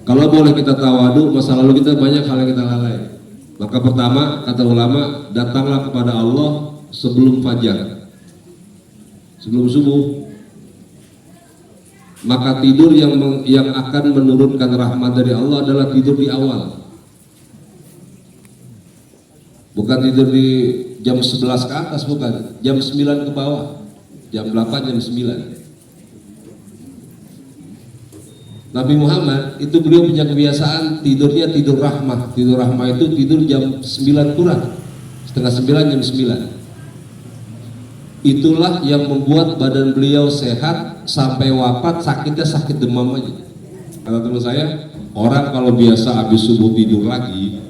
Kalau boleh kita tawadu, masa lalu kita banyak hal yang kita lalai. Maka pertama, kata ulama, datanglah kepada Allah sebelum fajar, sebelum subuh. Maka tidur yang akan menurunkan rahmat dari Allah adalah tidur di awal. Bukan tidur di jam 11 ke atas, bukan. Jam 9 ke bawah. Jam 8, jam 9. Nabi Muhammad itu beliau punya kebiasaan tidurnya tidur rahmah. Tidur rahmah itu tidur jam 9 kurang. Setengah 9, jam 9. Itulah yang membuat badan beliau sehat sampai wafat. Sakitnya sakit demam aja. Kata teman saya, orang kalau biasa habis subuh tidur lagi,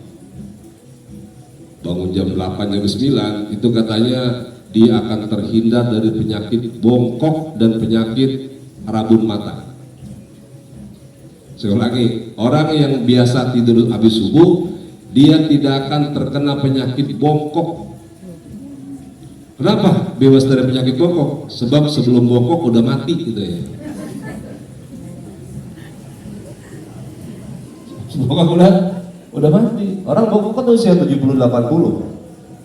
bangun jam 8, jam 9, itu katanya dia akan terhindar dari penyakit bongkok dan penyakit rabun mata. Sekali lagi, orang yang biasa tidur habis subuh, dia tidak akan terkena penyakit bongkok. Kenapa bebas dari penyakit bongkok? Sebab sebelum bongkok udah mati gitu ya. Bongkok udah mati. Orang bongkok kan usia 70-80.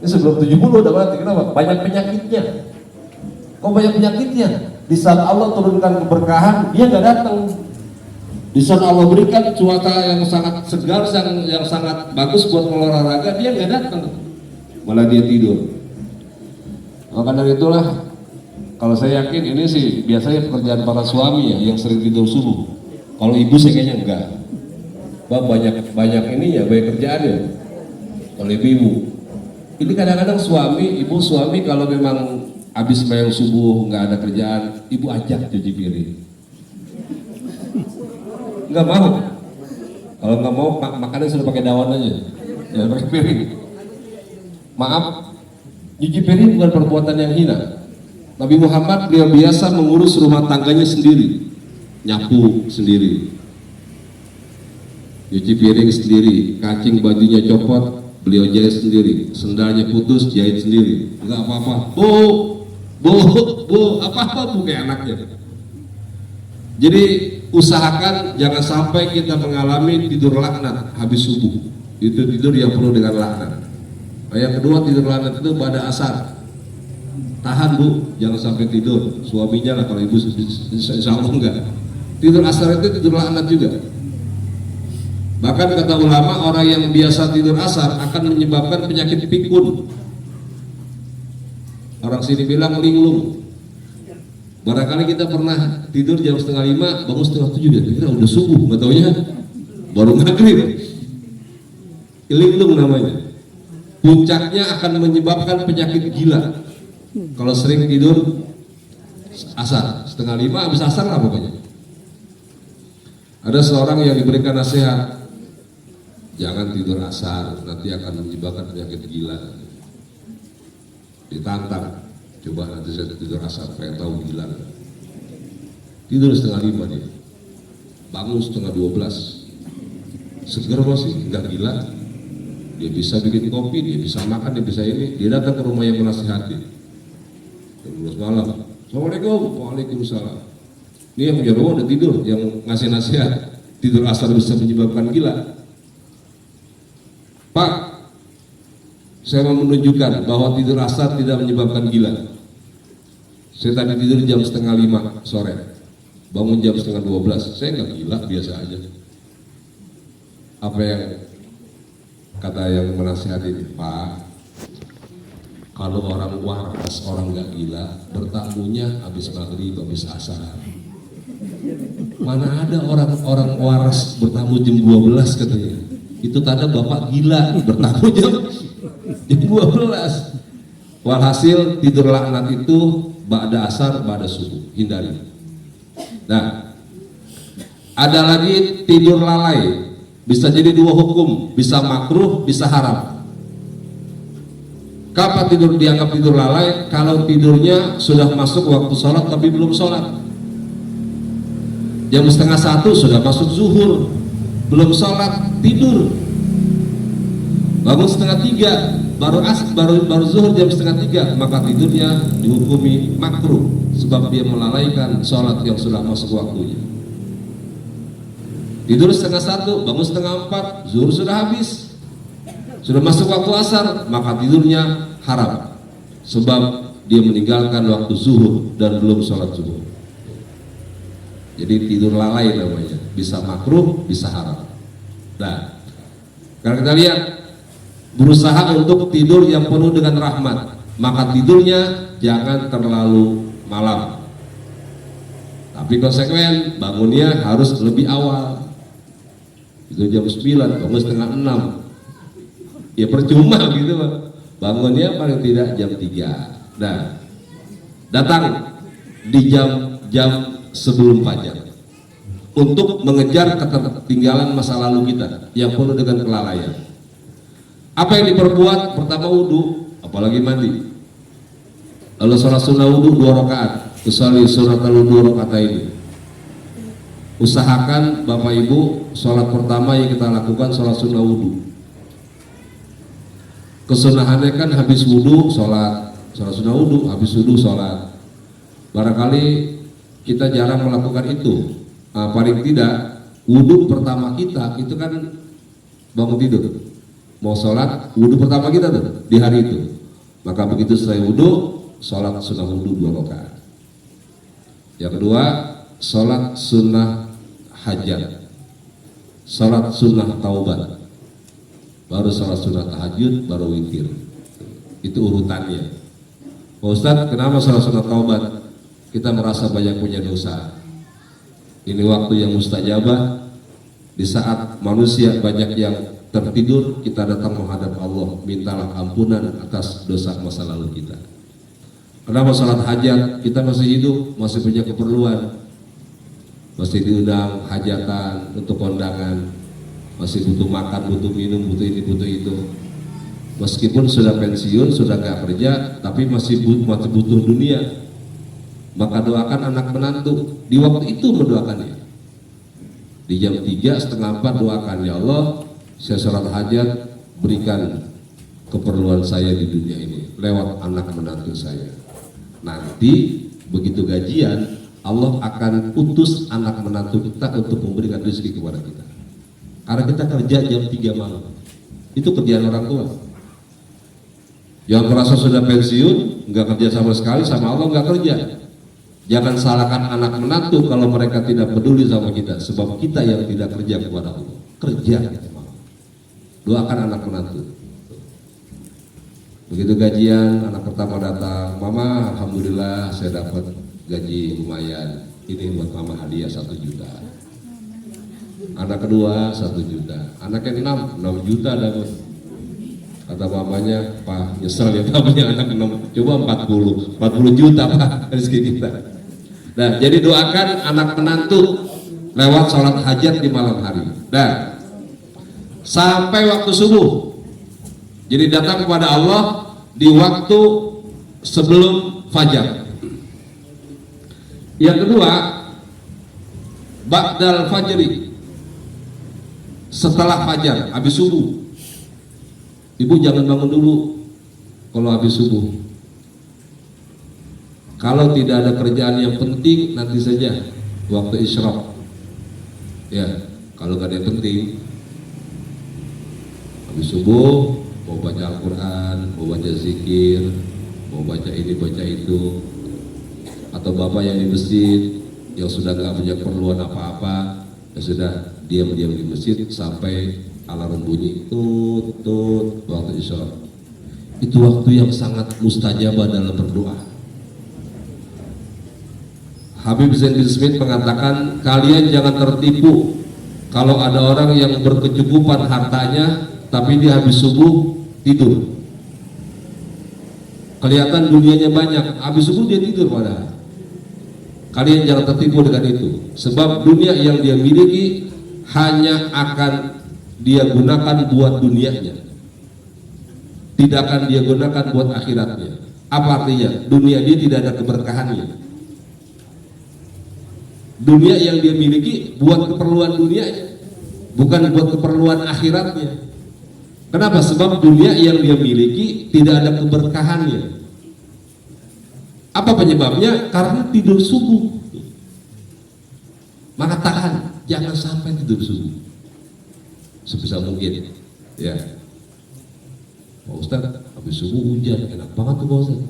Ini sebelum 70 udah mati. Kenapa? Banyak penyakitnya. Kok banyak penyakitnya? Di saat Allah turunkan keberkahan, dia nggak datang. Di saat Allah berikan cuaca yang sangat segar, yang sangat bagus buat olahraga, dia nggak datang. Malah dia tidur. Maka dari itulah, kalau saya yakin ini sih biasanya pekerjaan para suami ya yang sering tidur subuh. Kalau ibu sih kayaknya enggak. Banyak ini ya, banyak kerjaan ya. Kalau ibu, ini kadang-kadang ibu suami kalau memang habis main subuh nggak ada kerjaan, ibu ajak cuci piring. Nggak mau. Kalau nggak mau makannya sudah pakai daun aja, jangan pakai piring. Maaf, cuci piring bukan perbuatan yang hina. Nabi Muhammad beliau biasa mengurus rumah tangganya sendiri, nyapu sendiri, cuci piring sendiri, kacing bajunya copot, beliau jahit sendiri, sendalnya putus, jahit sendiri, nggak apa-apa, bu, apa-apa bu kayak anaknya. Jadi usahakan jangan sampai kita mengalami tidur laknat habis subuh. Itu tidur yang penuh dengan laknat. Yang kedua, tidur laknat itu pada asar. Tahan bu, jangan sampai tidur. Suaminya lah, kalau ibu insya Allah enggak. Tidur asar itu tidur laknat juga. Bahkan kata ulama, orang yang biasa tidur asar akan menyebabkan penyakit pikun. Orang sini bilang linglung. Barangkali kita pernah tidur jam 6:30, bangun 6:30, kira udah subuh, nggak taunya baru maghrib. Linglung namanya. Puncaknya akan menyebabkan penyakit gila. Kalau sering tidur asar, 4:30 habis asar lah pokoknya. Ada seorang yang diberikan nasihat, jangan tidur asar, nanti akan menyebabkan penyakit gila. Ditantang. Coba nanti saya tidur asar, pengen tahu gila. Tidur 4:30 dia, bangun 11:30, seger masih, nggak gila. Dia bisa bikin kopi, dia bisa makan, dia bisa ini. Dia datang ke rumah yang menasihati. Jam 12 malam, Assalamualaikum, waalaikumsalam. Ini yang punya rumah udah tidur, yang ngasih nasihat, tidur asar bisa menyebabkan gila. Pak, saya mau menunjukkan bahwa tidur asar tidak menyebabkan gila. Saya tadi tidur jam 4:30 sore, bangun jam 11:30. Saya nggak gila, biasa aja. Apa yang kata yang menasihati, Pak, kalau orang waras, orang nggak gila, bertamunya habis maghrib, habis asar. Mana ada orang waras bertamu jam 12 katanya. Itu tanda bapak gila, bertamu jam 12. Walhasil tidur laknat itu ba'da asar, ba'da subuh, hindari. Nah, ada lagi tidur lalai. Bisa jadi dua hukum, bisa makruh, bisa haram. Kapan tidur dianggap tidur lalai? Kalau tidurnya sudah masuk waktu sholat tapi belum sholat. Jam 12:30 sudah masuk zuhur, belum sholat, tidur. Bangun 2:30, baru zuhur jam 2:30, maka tidurnya dihukumi makruh sebab dia melalaikan sholat yang sudah masuk waktunya. Tidur setengah 1, bangun setengah 4, zuhur sudah habis, sudah masuk waktu asar, maka tidurnya haram, sebab dia meninggalkan waktu zuhur dan belum sholat zuhur. Jadi tidur lalai namanya, bisa makruh, bisa haram. Nah, kalau kita lihat, berusaha untuk tidur yang penuh dengan rahmat, maka tidurnya jangan terlalu malam, tapi konsekuen, bangunnya harus lebih awal. Itu jam 9, bangun setengah 6, ya percuma gitu, bangunnya paling tidak jam 3. Nah, datang di jam sebelum fajar untuk mengejar ketertinggalan masa lalu kita yang penuh dengan kelalaian. Apa yang diperbuat? Pertama wudhu, apalagi mandi, lalu sholat sunnah wudhu 2 rakaat, usolli sunnatal wudhu 2 rakaat ini. Usahakan Bapak Ibu, sholat pertama yang kita lakukan sholat sunnah wudhu. Kesunahannya kan habis wudhu sholat sunnah wudhu, habis wudhu sholat. Barangkali kita jarang melakukan itu. Paling tidak wudhu pertama kita itu kan bangun tidur, mau sholat, wudhu pertama kita tuh di hari itu. Maka begitu selesai wudhu, sholat sunnah wudhu 2 rakaat. Yang kedua, sholat sunnah hajat, sholat sunnah taubat, baru sholat sunnah tahajud, baru witir. Itu urutannya. Pak Ustadz, kenapa sholat sunnah taubat? Kita merasa banyak punya dosa. Ini waktu yang mustajabah. Di saat manusia banyak yang tertidur, kita datang menghadap Allah, mintalah ampunan atas dosa masa lalu kita. Kenapa sholat hajat? Kita masih hidup, masih punya keperluan, masih diundang hajatan untuk kondangan, masih butuh makan, butuh minum, butuh ini, butuh itu. Meskipun sudah pensiun, sudah gak kerja, tapi masih butuh dunia. Maka doakan anak menantu di waktu itu, mendoakannya di jam 3, setengah 4, doakan, ya Allah, saya sholat hajat, berikan keperluan saya di dunia ini lewat anak menantu saya. Nanti begitu gajian, Allah akan utus anak menantu kita untuk memberikan rezeki kepada kita, karena kita kerja jam 3 malam. Itu kerjaan orang tua. Yang merasa sudah pensiun, nggak kerja sama sekali, sama Allah nggak kerja. Jangan salahkan anak menantu kalau mereka tidak peduli sama kita, sebab kita yang tidak kerja kepada Allah. Kerja, doakan anak menantu. Begitu gajian, anak pertama datang, mama, alhamdulillah saya dapat gaji lumayan, ini buat mama hadiah 1 juta. Anak kedua 1 juta, anak yang 6 juta dapat. Kata mamanya, Pak, nyesel ya Pak punya anak 6, coba 40 juta Pak rezeki kita. Nah, jadi doakan anak menantu lewat sholat hajat di malam hari. Nah, sampai waktu subuh. Jadi datang kepada Allah di waktu sebelum fajar. Yang kedua, ba'dal fajri, setelah fajar, habis subuh. Ibu jangan bangun dulu kalau habis subuh. Kalau tidak ada kerjaan yang penting, nanti saja waktu isyraq. Ya, kalau gak ada yang penting, habis subuh mau baca Al-Quran, mau baca zikir, mau baca ini, baca itu, atau bapak yang di masjid yang sudah gak punya keperluan apa-apa, ya sudah diam-diam di masjid sampai alarm bunyi tut waktu isyraq. Itu waktu yang sangat mustajabah dalam berdoa. Habib Zain bin Smith mengatakan, kalian jangan tertipu kalau ada orang yang berkecukupan hartanya tapi dia habis subuh tidur. Kelihatan dunianya banyak, habis subuh dia tidur padahal. Kalian jangan tertipu dengan itu, sebab dunia yang dia miliki hanya akan dia gunakan buat dunianya, tidak akan dia gunakan buat akhiratnya. Apa artinya? Dunia dia tidak ada keberkahannya. Dunia yang dia miliki buat keperluan dunianya, bukan buat keperluan akhiratnya. Kenapa? Sebab dunia yang dia miliki tidak ada keberkahannya. Apa penyebabnya? Karena tidur subuh. Maka tahan. jangan sampai tidur subuh sebisa mungkin. Ya, Pak Ustadz, habis subuh hujan, enak banget tuh Pak Ustadz.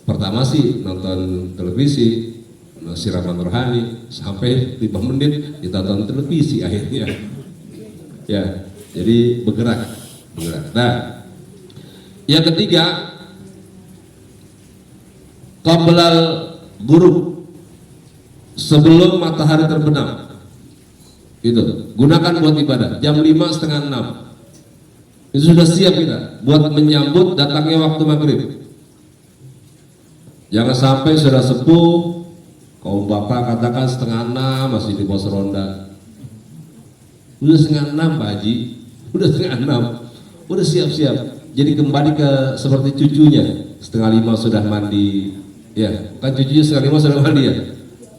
Pertama sih nonton televisi, siraman rohani sampai 5 menit kita tonton televisi akhirnya. Ya, jadi bergerak. Nah, yang ketiga, qablal ghurub, sebelum matahari terbenam. Itu gunakan buat ibadah jam 5, setengah 6. Itu sudah siap kita buat menyambut datangnya waktu maghrib. Jangan sampai sudah sepuh, kaum bapak katakan setengah 6 masih di pos ronda. Udah setengah 6 Pak Haji, udah setengah 6, udah siap-siap. Jadi kembali ke seperti cucunya, setengah 5 sudah mandi, ya kan cucunya setengah 5 sudah mandi ya.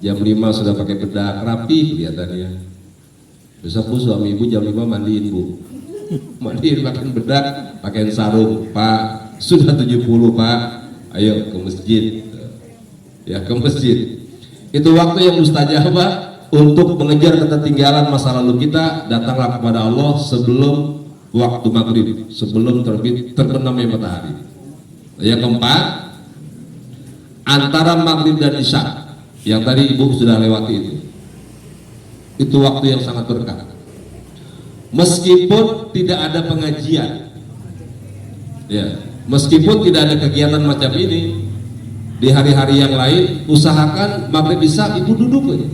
Jam 5 sudah pakai bedak rapi kelihatannya. Besok Bu suami ibu jam 5 mandiin Bu, mandiin pakai bedak, pakai sarung. Pak sudah 70 Pak, ayo ke masjid. Ya ke masjid. Itu waktu yang mustajabah untuk mengejar ketertinggalan masa lalu kita. Datanglah kepada Allah sebelum waktu maghrib, sebelum terbenamnya matahari. Yang keempat, antara maghrib dan isya, yang tadi ibu sudah lewati itu waktu yang sangat berkah. Meskipun tidak ada pengajian, ya, meskipun tidak ada kegiatan macam ini di hari-hari yang lain, usahakan maghrib isya ibu duduk aja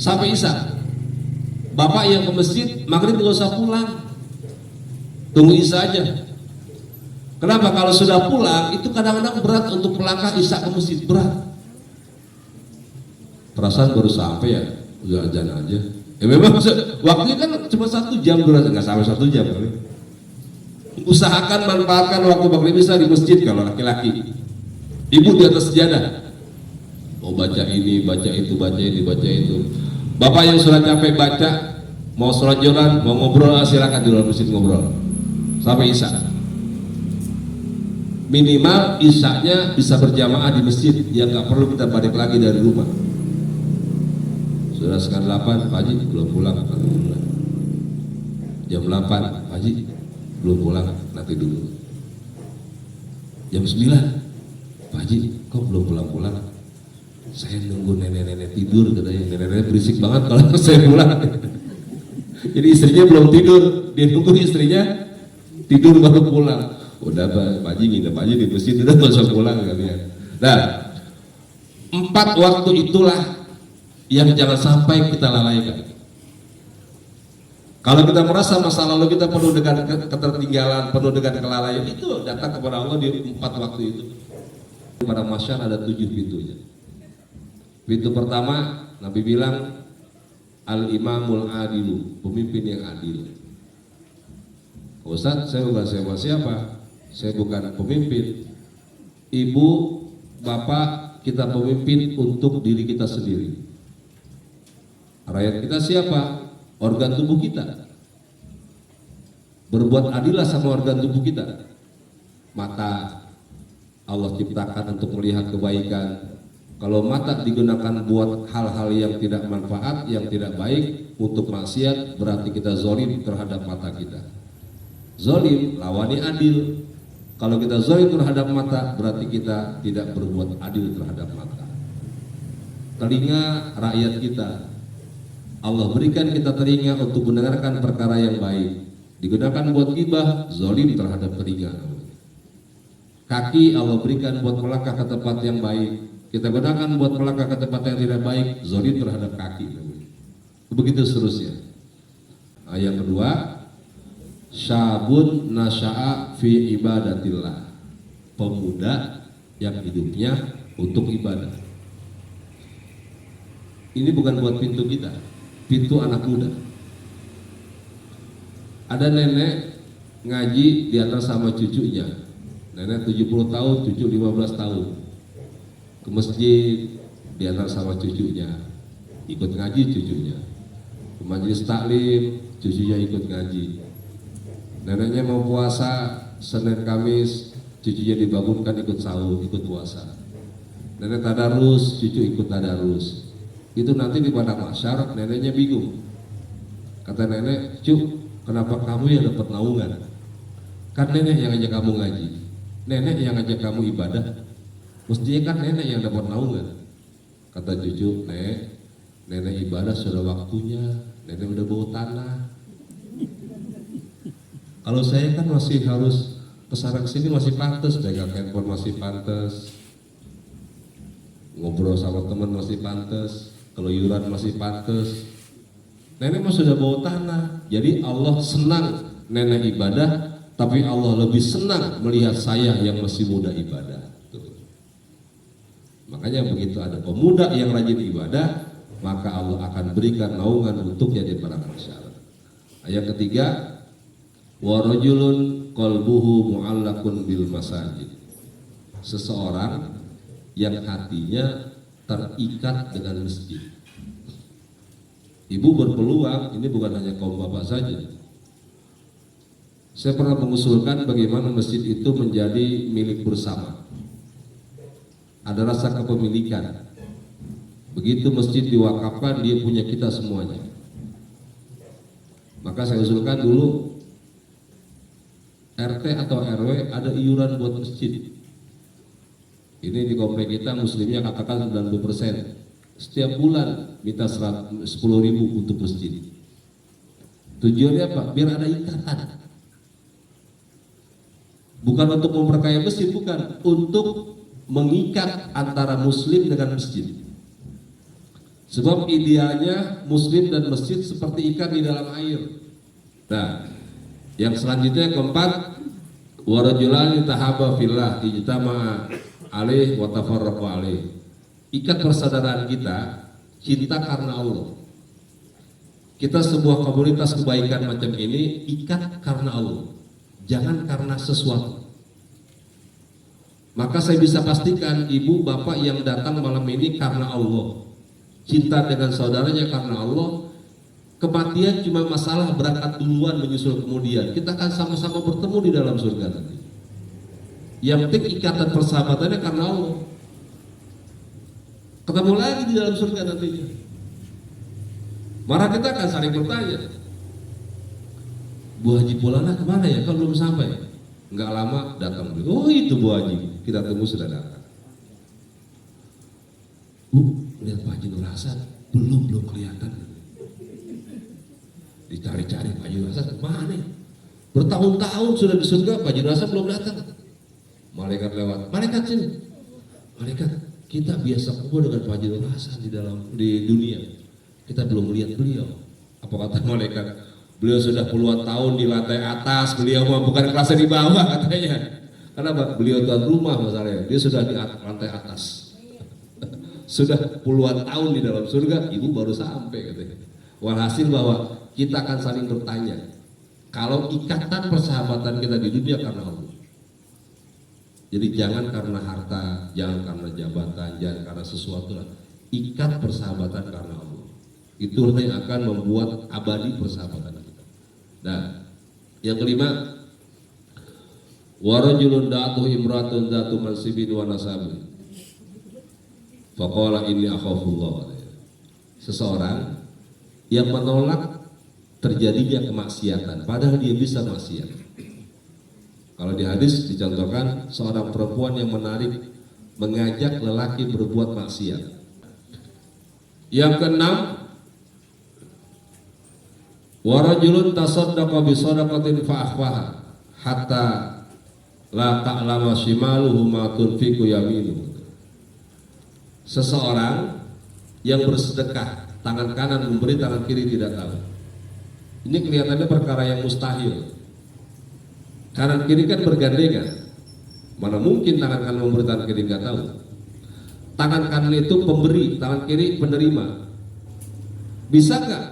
sampai isya. Bapak yang ke masjid maghrib nggak usah pulang, tunggu isya aja. Kenapa? Kalau sudah pulang itu kadang-kadang berat untuk melangkah isya ke masjid, berat. Perasaan baru sampai ya, udah ajan aja. Ya memang waktunya kan cuma 1 jam durasi, nggak sampai 1 jam kali. Usahakan manfaatkan waktu maghrib isya di masjid kalau laki-laki. Ibu di atas sejadah, mau baca ini, baca itu, baca ini, baca itu. Bapak yang sudah capek baca, mau sholat juran, mau ngobrol, silakan di luar masjid ngobrol sampai isya. Minimal isyanya bisa berjamaah di masjid, ya nggak perlu kita balik lagi dari rumah. Sudah setengah 8, Pak Haji belum pulang, alhamdulillah. Jam 8, Pak Haji belum pulang, nanti dulu. Jam 9, Pak Haji kok belum pulang-pulang? Saya nunggu nenek-nenek tidur katanya. Nenek-nenek berisik banget kalau saya pulang. Jadi istrinya belum tidur, dia nunggu istrinya tidur baru pulang. Udah Pak Haji nginep aja di masjid, udah nggak usah pulang kalian. Nah, 4 waktu itulah yang jangan sampai kita lalaikan. Kalau kita merasa masa lalu kita penuh dengan ketertinggalan, penuh dengan kelalaian, itu datang kepada Allah di 4 waktu itu. Pada masyar ada 7 pintunya. Pintu pertama Nabi bilang al-imamul adilu, pemimpin yang adil. Ustaz, saya bukan siapa-siapa, saya bukan pemimpin. Ibu, bapak, kita pemimpin untuk diri kita sendiri. Rakyat kita siapa? Organ tubuh kita. Berbuat adillah sama organ tubuh kita. Mata Allah ciptakan untuk melihat kebaikan. Kalau mata digunakan buat hal-hal yang tidak manfaat, yang tidak baik, untuk maksiat, berarti kita zalim terhadap mata kita. Zalim lawannya adil. Kalau kita zalim terhadap mata, berarti kita tidak berbuat adil terhadap mata. Telinga rakyat kita, Allah berikan kita telinga untuk mendengarkan perkara yang baik. Digunakan buat ghibah, zalim terhadap telinga. Kaki Allah berikan buat melangkah ke tempat yang baik. Kita gunakan buat melangkah ke tempat yang tidak baik, zalim terhadap kaki. Begitu seterusnya. Yang kedua, syabun nasya'a fi ibadatillah, pemuda yang hidupnya untuk ibadah. Ini bukan buat pintu kita, pintu anak muda. Ada nenek ngaji di atas sama cucunya. Nenek 70 tahun, cucu 15 tahun. Ke masjid di atas sama cucunya. Ikut ngaji cucunya. Ke majelis taklim, cucunya ikut ngaji. Neneknya mau puasa Senin Kamis, cucunya dibangunkan ikut sahur, ikut puasa. Nenek tadarus, cucu ikut tadarus. Itu nanti di padang mahsyar neneknya bingung. Kata nenek, "Cuk, kenapa kamu yang dapat naungan? Kan nenek yang ngajak kamu ngaji, nenek yang ngajak kamu ibadah. Mestinya kan nenek yang dapat naungan." Kata cucu, nenek ibadah sudah waktunya, nenek udah bawa tanah. Kalau saya kan masih harus kesana kesini, masih pantas, pegang handphone masih pantas, ngobrol sama teman masih pantas, keluyuran masih pantas. Nenek mah sudah bawa tanah. Jadi Allah senang nenek ibadah, tapi Allah lebih senang melihat saya yang masih muda ibadah. Tuh. Makanya begitu ada pemuda yang rajin ibadah, maka Allah akan berikan naungan untuknya di padang mahsyar. Ayat ketiga, wa rajulun qalbuhu mu'allaqun bil masajid. Seseorang yang hatinya terikat dengan masjid. Ibu berpeluang, ini bukan hanya kaum bapak saja. Saya pernah mengusulkan bagaimana masjid itu menjadi milik bersama. Ada rasa kepemilikan. Begitu masjid diwakafkan, dia punya kita semuanya. Maka saya usulkan dulu RT atau RW ada iuran buat masjid. Ini di komplek kita muslimnya katakan 90%. Setiap bulan minta 10.000 untuk masjid. Tujuannya apa? Biar ada ikatan. Bukan untuk memperkaya masjid, bukan. Untuk mengikat antara muslim dengan masjid. Sebab idealnya muslim dan masjid seperti ikan di dalam air. Nah, yang selanjutnya keempat, wa rajulani tahaba fillah ijtama'a alaih wa tafarraqa alaih. Ikat persaudaraan kita, cinta karena Allah. Kita sebuah komunitas kebaikan macam ini ikat karena Allah, jangan karena sesuatu. Maka saya bisa pastikan ibu bapak yang datang malam ini karena Allah, cinta dengan saudaranya karena Allah. Kematian cuma masalah berangkat duluan menyusul kemudian. Kita akan sama-sama bertemu di dalam surga nanti. Yang penting ikatan persahabatannya karena Allah. Ketemu lagi di dalam surga nantinya. Maka kita akan saling bertanya, Bu Haji Pulana kemana ya? Kalau belum sampai. Enggak lama datang. Oh itu Bu Haji, kita tunggu sudah datang. Bu, lihat Pak Haji Nur Hasan, belum kelihatan. Dicari-cari Pak Haji Nur Hasan kemana? Bertahun-tahun sudah di surga, Pak Haji Nur Hasan belum datang. Malaikat lewat, malaikat sini. Malaikat, kita biasa kumpul dengan Pak Haji Nur Hasan di dunia. Kita belum melihat beliau. Apa kata malaikat? Beliau sudah puluhan tahun di lantai atas, beliau bukan kelasnya di bawah katanya. Kenapa? Beliau tuan rumah masalahnya, dia sudah di lantai atas. Sudah puluhan tahun di dalam surga, ibu baru sampai katanya. Walhasil bahwa kita akan saling bertanya, kalau ikatan persahabatan kita di dunia karena Allah. Jadi jangan karena harta, jangan karena jabatan, jangan karena sesuatu. Ikat persahabatan karena Allah. Itulah yang akan membuat abadi persahabatan kita. Nah, yang kelima, wa rajulun da'atuhu imratun dzatu mansibin wa nasabin. Faqala inni akhafullah. Seseorang yang menolak terjadinya kemaksiatan padahal dia bisa maksiat. Kalau di hadis dicontohkan seorang perempuan yang mengajak lelaki berbuat maksiat. Yang keenam, wa rajulun tasaddaqa bi shadaqatin fa akhfaha hatta la ta'lama shimaluhu ma tunfiqu yaminuhu. Seseorang yang bersedekah, tangan kanan memberi, tangan kiri tidak tahu. Ini kelihatannya perkara yang mustahil. Kanan kiri kan bergandengan. Mana mungkin tangan kanan memberi, tangan kiri nggak tahu. Tangan kanan itu pemberi, tangan kiri penerima. Bisa nggak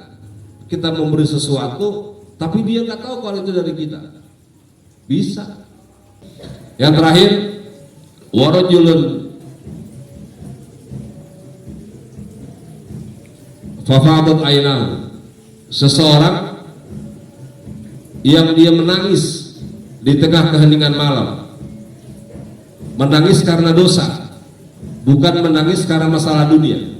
kita memberi sesuatu, tapi dia nggak tahu kalau itu dari kita? Bisa. Yang terakhir, warajulun fafadat ainahu. Seseorang yang dia menangis di tengah keheningan malam, menangis karena dosa, bukan menangis karena masalah dunia.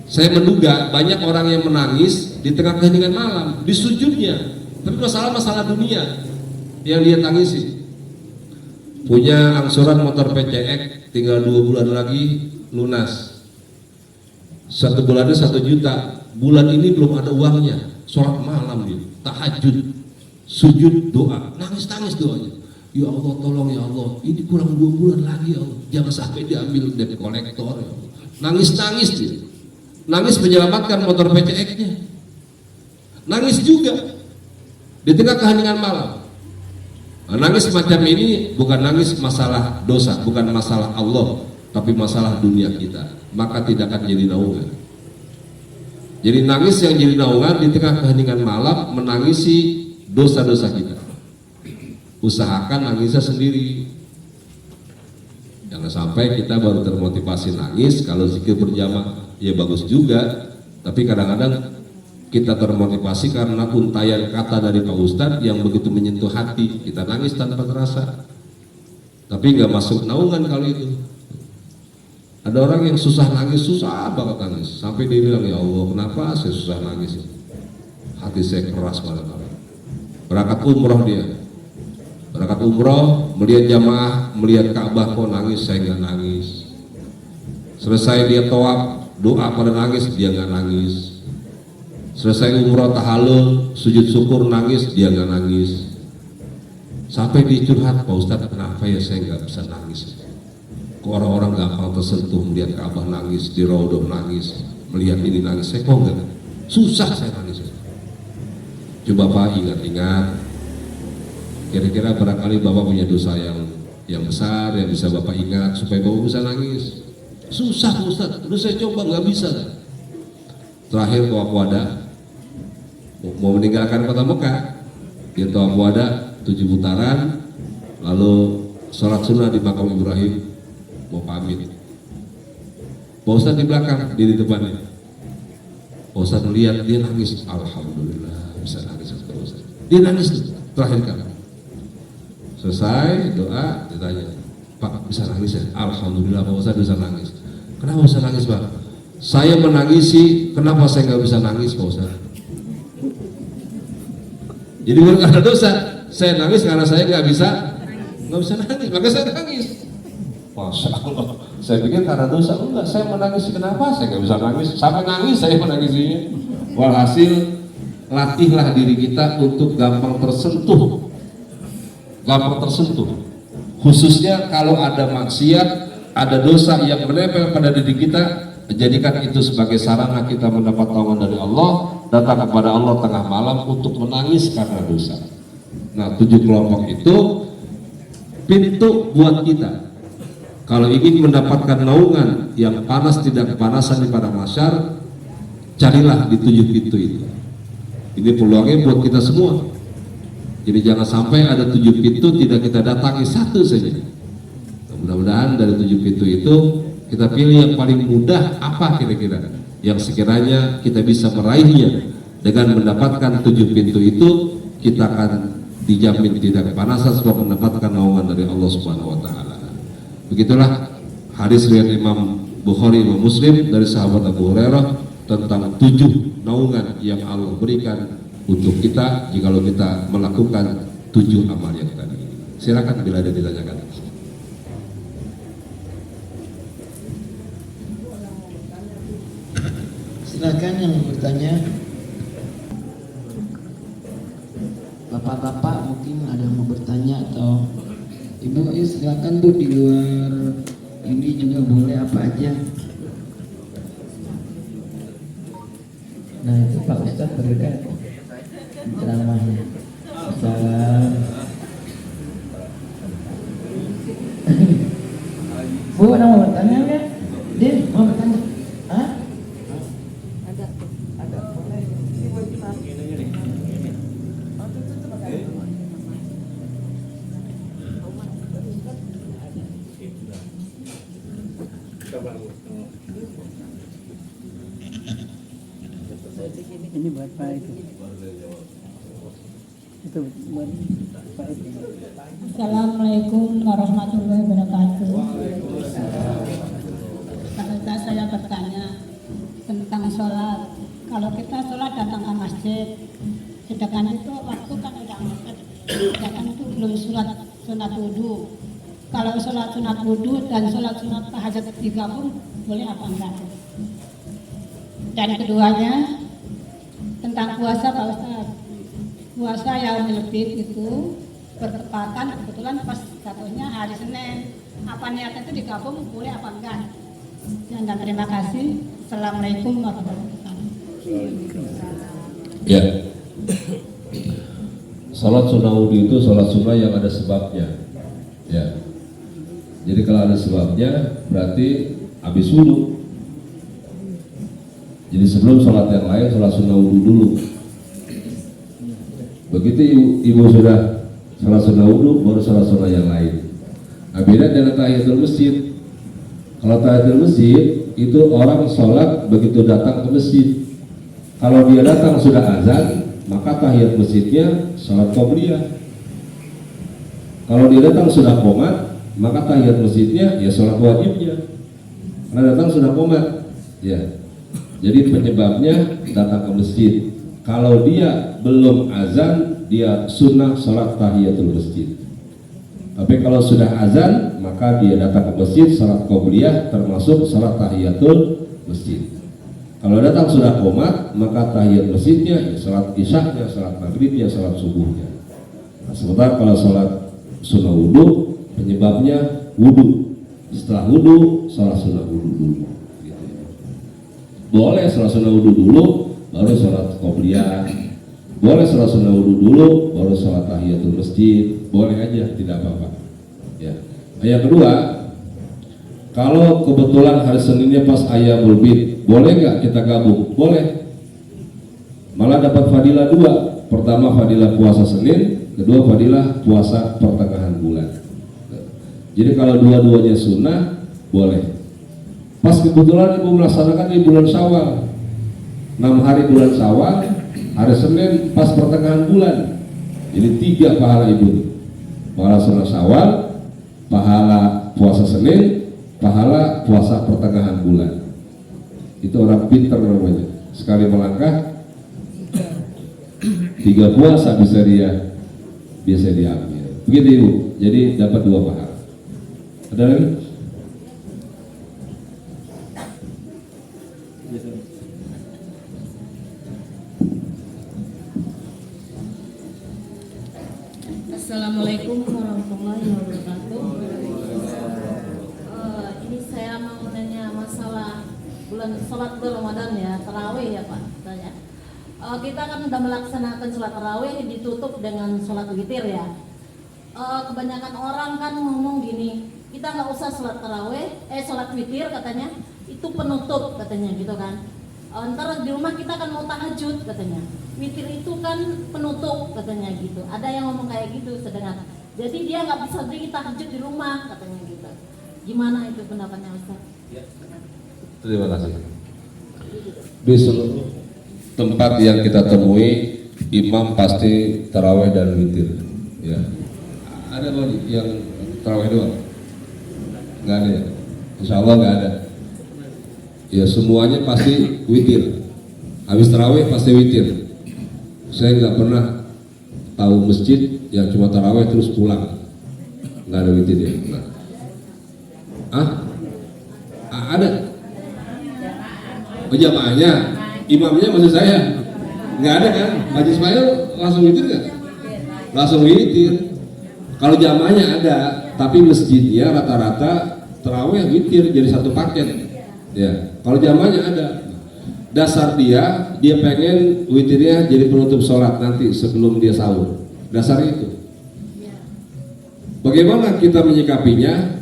Saya menduga banyak orang yang menangis di tengah keheningan malam, di sujudnya, tapi masalah dunia yang dia tangisi. Punya angsuran motor PCX, tinggal 2 bulan lagi lunas. 1 bulannya 1 juta. Bulan ini belum ada uangnya. Sholat malam dia, tahajud, sujud, doa, nangis doanya. Ya Allah, tolong ya Allah, ini kurang 2 bulan lagi ya Allah, jangan sampai diambil debt kolektor ya Allah. Nangis dia, nangis menyelamatkan motor PCX-nya, nangis juga di tengah keheningan malam. Nah, nangis semacam ini bukan nangis masalah dosa, bukan masalah Allah, tapi masalah dunia kita, maka tidak akan jadi naungan. Jadi nangis yang jadi naungan di tengah keheningan malam, menangisi dosa-dosa kita. Usahakan nangisnya sendiri. Jangan sampai kita baru termotivasi nangis, kalau zikir berjamaah ya bagus juga, tapi kadang-kadang kita termotivasi karena untayan kata dari Pak Ustadz yang begitu menyentuh hati, kita nangis tanpa terasa, tapi nggak masuk naungan kalau itu. Ada orang yang susah nangis, susah banget nangis, sampai dia bilang, ya Allah kenapa saya susah nangis, hati saya keras banget. Berangkat umroh dia, berangkat umroh, melihat jamaah, melihat Ka'bah, kok nangis, saya nggak nangis. Selesai dia tawaf, doa pada nangis, dia nggak nangis. Selesai umroh tahallul, sujud syukur, nangis, dia nggak nangis. Sampai dicurhat, Pak Ustadz kenapa ya saya nggak bisa nangis? Kok orang-orang gampang tersentuh melihat Ka'bah nangis, di Raudhah nangis, melihat ini nangis, saya kok nggak? Susah saya nangis. Coba Pak ingat-ingat, kira-kira barangkali Bapak punya dosa yang besar yang bisa Bapak ingat supaya Bapak bisa nangis. Susah Ustaz, udah saya coba nggak bisa. Terakhir tawaf wada, mau meninggalkan kota Mekah, dia tawaf wada 7 putaran, lalu sholat sunnah di makam Ibrahim, mau pamit. Pak Ustaz di belakang, dia di depannya. Pak Ustaz melihat dia nangis, alhamdulillah bisa nangis. Dia nangis tuh, terakhir kali. Selesai doa, ditanya, Pak bisa nangis ya? Alhamdulillah Pak Ustaz bisa nangis. Kenapa bisa nangis Pak? Saya menangisi, kenapa saya nggak bisa nangis Pak Ustaz? Jadi bukan karena dosa, saya nangis karena saya nggak bisa nangis, maka saya nangis. Masya Allah, saya pikir karena dosa, enggak, saya menangis kenapa? Saya nggak bisa nangis, sampai nangis saya menangisinya. Walhasil, latihlah diri kita untuk gampang tersentuh, khususnya kalau ada maksiat, ada dosa yang menempel pada diri kita, jadikan itu sebagai sarana kita mendapat tawanan dari Allah, datang kepada Allah tengah malam untuk menangis karena dosa. Nah, 7 kelompok itu pintu buat kita. Kalau ingin mendapatkan naungan yang panas tidak kepanasan di padang mahsyar, carilah di 7 pintu itu. Ini peluangnya buat kita semua. Jadi jangan sampai ada 7 pintu tidak kita datangi satu saja. Mudah-mudahan dari 7 pintu itu kita pilih yang paling mudah apa kira-kira yang sekiranya kita bisa meraihnya. Dengan mendapatkan 7 pintu itu, kita akan dijamin tidak kepanasan sebab mendapatkan naungan dari Allah Subhanahu wa taala. Begitulah hadis riwayat Imam Bukhari, Imam Muslim dari sahabat Abu Hurairah tentang 7 naungan yang Allah berikan untuk kita jikalau kita melakukan 7 amal yang tadi. Silakan bila ada ditanyakan. Silakan yang bertanya. Bapak-bapak mungkin ada yang mau bertanya atau Ibu, ya silakan Bu, di luar ini juga boleh apa aja. Nah itu Pak Ustadz berdekat ceramahnya. Salam. Bu, ada mau bertanya nggak? Din, mau bertanya? Hah? Ada. Boleh. Ini buat Pak itu buat Pak itu. Assalamualaikum warahmatullahi wabarakatuh. sunat wudhu dan sholat sunat tahajud digabung boleh apa enggak? Dan keduanya tentang puasa Pak Ustaz. Puasa yang lebih itu bertepatan kebetulan pas jatuhnya hari Senin. Apa niatnya itu digabung boleh apa enggak? Dan terima kasih. Assalamualaikum warahmatullahi wabarakatuh. Ya. Salat sunnah wudhu itu salat sunnah yang ada sebabnya. Ya. Jadi kalau ada sebabnya berarti habis wudhu. Jadi sebelum salat yang lain salat sunnah wudhu dulu. Begitu ibu sudah salat sunnah wudhu baru salat sunnah yang lain. Nah, beda dengan tahiyatul masjid. Kalau tahiyatul masjid itu orang sholat begitu datang ke masjid. Kalau dia datang sudah azan, maka tahiyat masjidnya sholat qobliyah. Kalau dia datang sudah qomat, maka tahiyat masjidnya ya sholat wajibnya. Karena datang sudah qomat, ya. Jadi penyebabnya datang ke masjid. Kalau dia belum azan, dia sunnah sholat tahiyatul masjid. Tapi kalau sudah azan, maka dia datang ke masjid sholat qobliyah termasuk sholat tahiyatul masjid. Kalau datang sudah qomat, maka tahiyat masjidnya ya sholat isyaknya, sholat maghribnya, sholat subuhnya. Nah, sementara kalau sholat sunnah wudhu, penyebabnya wudhu. Setelah wudhu, sholat sunnah wudhu dulu. Gitu. Boleh sholat sunnah wudhu dulu, baru sholat qobliyah. Boleh sholat sunnah wudhu dulu, baru sholat tahiyatul masjid. Boleh aja, tidak apa-apa. Ya. Yang kedua, kalau kebetulan hari Seninnya pas Ayyamul Bid, boleh nggak kita gabung? Boleh. Malah dapat fadilah dua. Pertama fadilah puasa Senin, kedua fadilah puasa pertengahan bulan. Jadi kalau dua-duanya sunnah, boleh. Pas kebetulan ibu melaksanakan di bulan Syawal, 6 hari bulan Syawal, hari Senin pas pertengahan bulan. Jadi 3 pahala ibu. Pahala sunnah Syawal, pahala puasa Senin, pahala puasa pertengahan bulan. Itu orang pintar namanya. Sekali melangkah 3 puasa bisa dia ambil. Begitu ibu. Jadi dapat 2 pahala. Ada lagi? Assalamualaikum warahmatullahi wabarakatuh. Ini saya mau nanya masalah bulan sholat Ramadan ya, tarawih ya Pak. Tanya. Kita kan sudah melaksanakan sholat tarawih ditutup dengan sholat witir ya. Kebanyakan orang kan ngomong gini, kita nggak usah sholat tarawih, sholat witir katanya, itu penutup katanya gitu kan. Ntar di rumah kita kan mau tahajud katanya, witir itu kan penutup katanya gitu. Ada yang ngomong kayak gitu sedengar. Jadi dia nggak bisa beri tahajud di rumah katanya gitu. Gimana itu pendapatnya Ustaz? Ya. Terima kasih. Di seluruh tempat yang kita temui, imam pasti taraweh dan witir. Ya. Ada lagi yang taraweh doang? Nggak ada ya? Insya Allah nggak ada. Ya semuanya pasti witir. Habis taraweh pasti witir. Saya nggak pernah tahu masjid yang cuma taraweh terus pulang, nggak ada witir ya. Ada. Jamaahnya, imamnya maksud saya nggak ada kan? Haji Ismail langsung witir nggak? Langsung witir. Kalau jamaahnya ada, tapi masjidnya rata-rata taraweh witir jadi satu paket. Ya, kalau jamaahnya ada, dasar dia pengen witirnya jadi penutup sholat nanti sebelum dia sahur. Dasar itu. Bagaimana kita menyikapinya?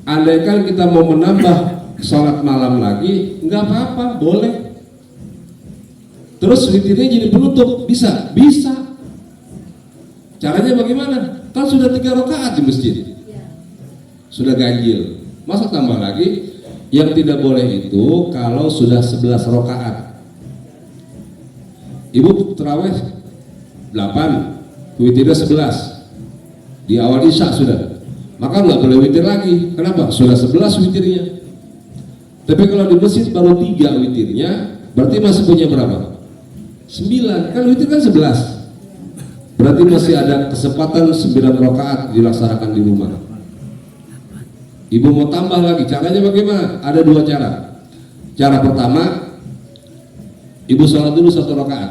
Andaikan kita mau menambah sholat malam lagi, nggak apa-apa, boleh. Terus witirnya jadi penutup, bisa? Bisa. Caranya bagaimana? Kan sudah 3 rakaat di masjid, sudah ganjil. Masa tambah lagi? Yang tidak boleh itu kalau sudah 11 rakaat. Ibu terawih 8, witirnya 11. Di awal isya sudah. Maka nggak boleh witir lagi. Kenapa? Sudah 11 witirnya. Tapi kalau di masjid baru 3 witirnya, berarti masih punya berapa? 9. Kan witir kan 11. Berarti masih ada kesempatan 9 rakaat dilaksanakan di rumah. Ibu mau tambah lagi, caranya bagaimana? Ada dua cara. Cara pertama, ibu sholat dulu 1 rakaat.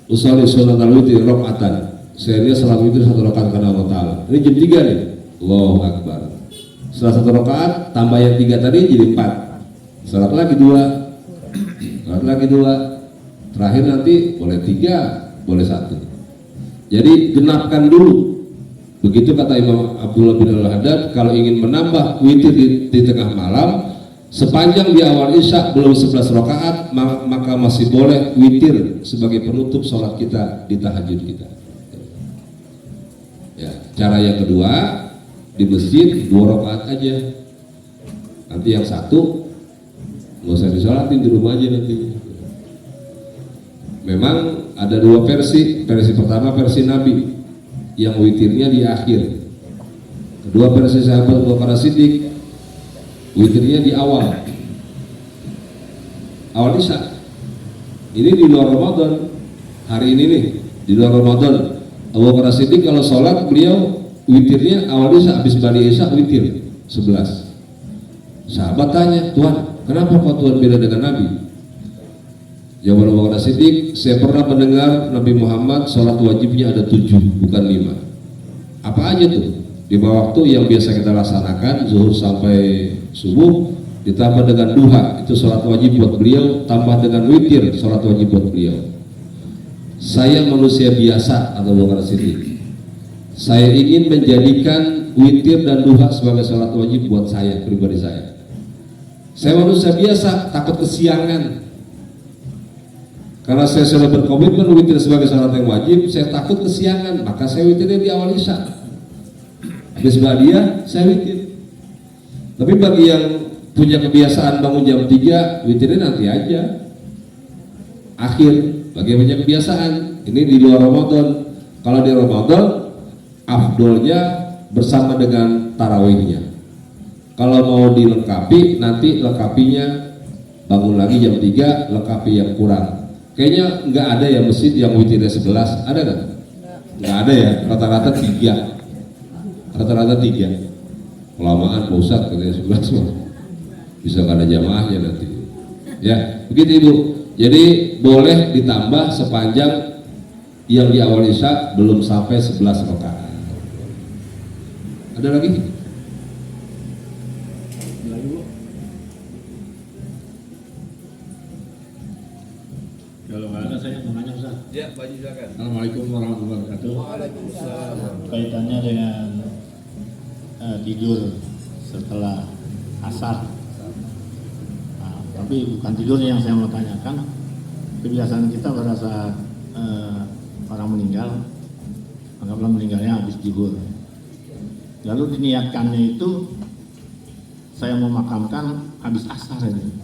Usolli sholatal witri rakaatan. Saya sholat witri 1 rakaat karena Allah Ta'ala. Ini jam 3 nih. Allahu Akbar. Setelah 1 rakaat, tambah yang 3 tadi jadi 4. Sholat lagi 2. Sholat lagi 2. Terakhir nanti boleh 3, boleh 1. Jadi genapkan dulu. Begitu kata Imam Abdullah bin Al-Haddad, kalau ingin menambah witir di tengah malam, sepanjang di awal isya belum 11 rakaat, maka masih boleh witir sebagai penutup sholat kita di tahajud kita. Ya, cara yang kedua, di masjid 2 rakaat aja. Nanti yang 1 nggak usah disolatin, di rumah aja nanti. Memang ada 2 versi. Versi pertama versi Nabi yang witirnya di akhir. Kedua versi sahabat Abu Bakar Siddiq, witirnya di awal isya. Ini di luar Ramadan. Hari ini nih di luar Ramadan, Abu Bakar Siddiq kalau sholat beliau witirnya awal isya, habis balik isya witir 11. Sahabat tanya, Tuhan, kenapa kok Tuhan beda dengan Nabi? Jawab Abu Bakar Siddiq, saya pernah mendengar Nabi Muhammad sholat wajibnya ada 7, bukan 5. Apa aja tuh? 5 waktu yang biasa kita laksanakan, zuhur sampai subuh, ditambah dengan duha, itu sholat wajib buat beliau, tambah dengan witir, sholat wajib buat beliau. Saya manusia biasa, atau Abu Bakar Siddiq. Saya ingin menjadikan witir dan duha sebagai sholat wajib buat saya, pribadi saya. Saya manusia biasa, takut kesiangan. Karena saya sudah berkomitmen witir sebagai sholat yang wajib, saya takut kesiangan, maka saya witirnya di awal isya. Habis ba'diyah, saya witir. Tapi bagi yang punya kebiasaan bangun jam 3, witirnya nanti aja. Akhir, bagi yang punya kebiasaan, ini di luar Ramadan. Kalau di Ramadan, afdolnya bersama dengan tarawihnya. Kalau mau dilengkapi, nanti lengkapinya bangun lagi jam 3, lengkapi yang kurang. Kayaknya nggak ada ya masjid yang witirnya 11, ada nggak? Nggak ada ya, rata-rata 3. Rata-rata 3. Kelamaan Pak Ustadz katanya 11 mah. Bisa nggak ada jamaahnya nanti. Ya, begitu Ibu. Jadi boleh ditambah sepanjang yang di awal isya belum sampai 11 rakaat. Ada lagi? Kalau nggak ada saya mau nanya Ustaz. Ya, Pak Haji silakan. Assalamualaikum warahmatullahi wabarakatuh. Waalaikumsalam. Kaitannya dengan tidur setelah asar. Nah, tapi bukan tidurnya yang saya mau tanyakan. Kebiasaan kita pada saat orang meninggal, anggaplah meninggalnya habis zuhur. Lalu diniatkannya itu saya memakamkan habis asar ini.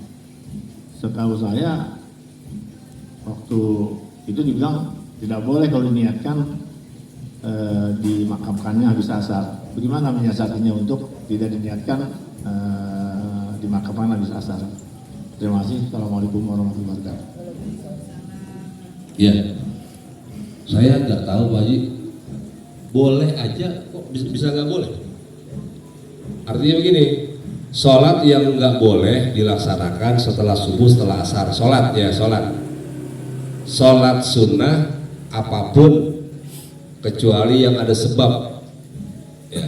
Setahu saya waktu itu dibilang tidak boleh kalau diniatkan dimakamkannya habis asar. Bagaimana menyiasatinya untuk tidak diniatkan dimakamkan habis asar? Terima kasih. Assalamualaikum warahmatullahi wabarakatuh. Ya, saya nggak tahu Pak Haji. Boleh aja, kok bisa nggak boleh? Artinya begini, sholat yang nggak boleh dilaksanakan setelah subuh, setelah asar. Sholat ya, sholat sunnah apapun kecuali yang ada sebab. Ya,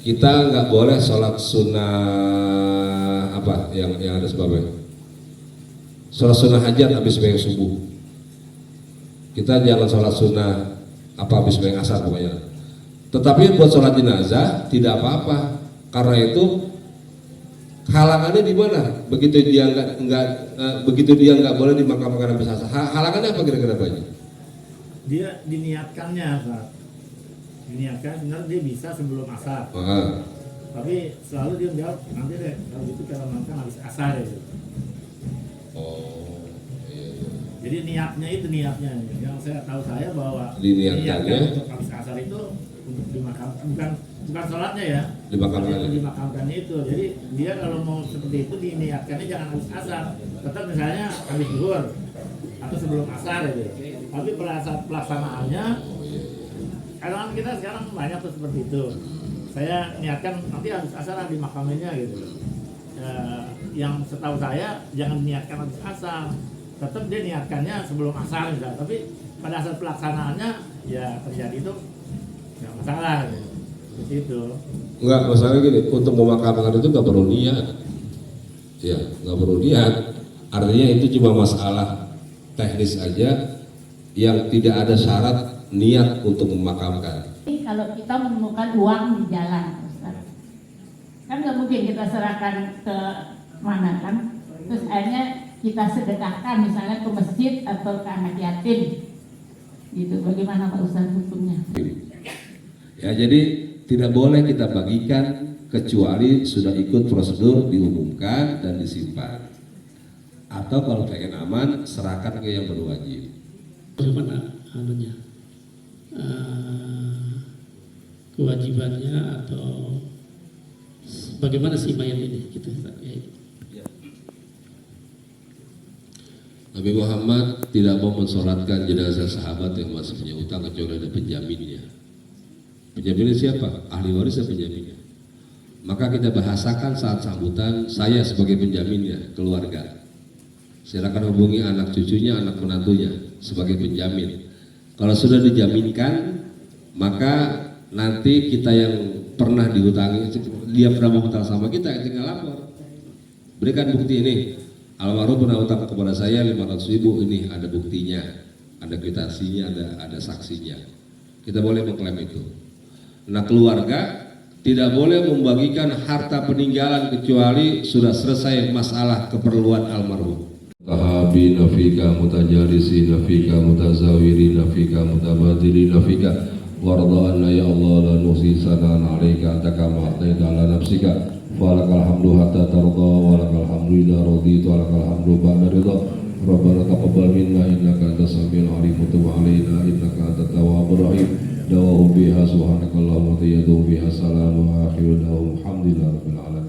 kita nggak boleh sholat sunnah apa yang ada sebabnya. Sholat sunnah hajat habis bayang subuh. Kita jangan sholat sunnah apa habis bayang asar pokoknya. Tetapi buat sholat jenazah tidak apa-apa, karena itu halangannya di mana? Begitu dia nggak boleh dimakamkan habis asar. Halangannya apa kira-kira Pak Haji? Dia diniatkannya, Pak. Diniatkan benar dia bisa sebelum asar. Tapi selalu dia jawab nanti deh kalau gitu kalau makan habis asar ya. Oh, iya. Jadi niatnya itu niatnya. Yang saya tahu saya bahwa Diniatkannya untuk habis asar itu untuk dimakamkan, bukan sholatnya ya. Dimakamkannya itu. Jadi dia kalau mau seperti itu diniatkannya jangan habis asar. Tetap misalnya habis zuhur atau sebelum asar gitu. Tapi pelaksanaannya karena kita sekarang banyak tuh seperti itu. saya niatkan nanti habis asar di makamnya gitu. Yang setahu saya jangan niatkan habis asar, tetap dia niatkannya sebelum asar misalnya. Tapi pada saat pelaksanaannya ya terjadi itu nggak masalah gitu. Seperti itu. Enggak, masalahnya gini, untuk memakamkan itu nggak perlu niat. Ya, nggak perlu niat. Artinya itu cuma masalah teknis aja yang tidak ada syarat niat untuk memakamkan. Kalau kita menemukan uang di jalan, Ustaz, kan nggak mungkin kita serahkan ke mana kan, terus akhirnya kita sedekahkan misalnya ke masjid atau ke anak yatim, gitu. Bagaimana Pak Ustaz hukumnya? Ya, jadi tidak boleh kita bagikan kecuali sudah ikut prosedur diumumkan dan disimpan. Atau kalau pengen aman, serahkan ke yang berwajib. Bagaimana anunya, kewajibannya atau bagaimana sih mayat ini gitu. Nabi Muhammad tidak mau mensolatkan jenazah sahabat yang masih punya utang kecuali ada penjaminnya. Penjaminnya siapa? Ahli waris dan penjaminnya. Maka kita bahasakan saat sambutan, saya sebagai penjaminnya, keluarga. Silakan hubungi anak cucunya, anak menantunya sebagai penjamin. Kalau sudah dijaminkan, maka nanti kita yang pernah dihutangi, dia pernah menghutang sama kita, tinggal lapor. Berikan bukti ini. Almarhum pernah hutang kepada saya 500.000, ini ada buktinya, ada kwitansinya, ada saksinya. Kita boleh mengklaim itu. Nah, keluarga tidak boleh membagikan harta peninggalan kecuali sudah selesai masalah keperluan almarhum. Tahabina fika mutajarisina fika mutazawirina fika mutabadilina fika warda anna ya Allah la nuhsi sanan alaika anta kama ataita ala nafsika falakal hamdu hatta tarda walakal hamdu idza raditu walakal hamdu ba'da ridha rabbana taqabbal minna innaka antas samiul alim wa tub alaina innaka antat tawwabur rahim dawahu biha subhanakallahumma wa tayyadu biha salamu akhiru da'um alhamdulillahi rabbil alamin.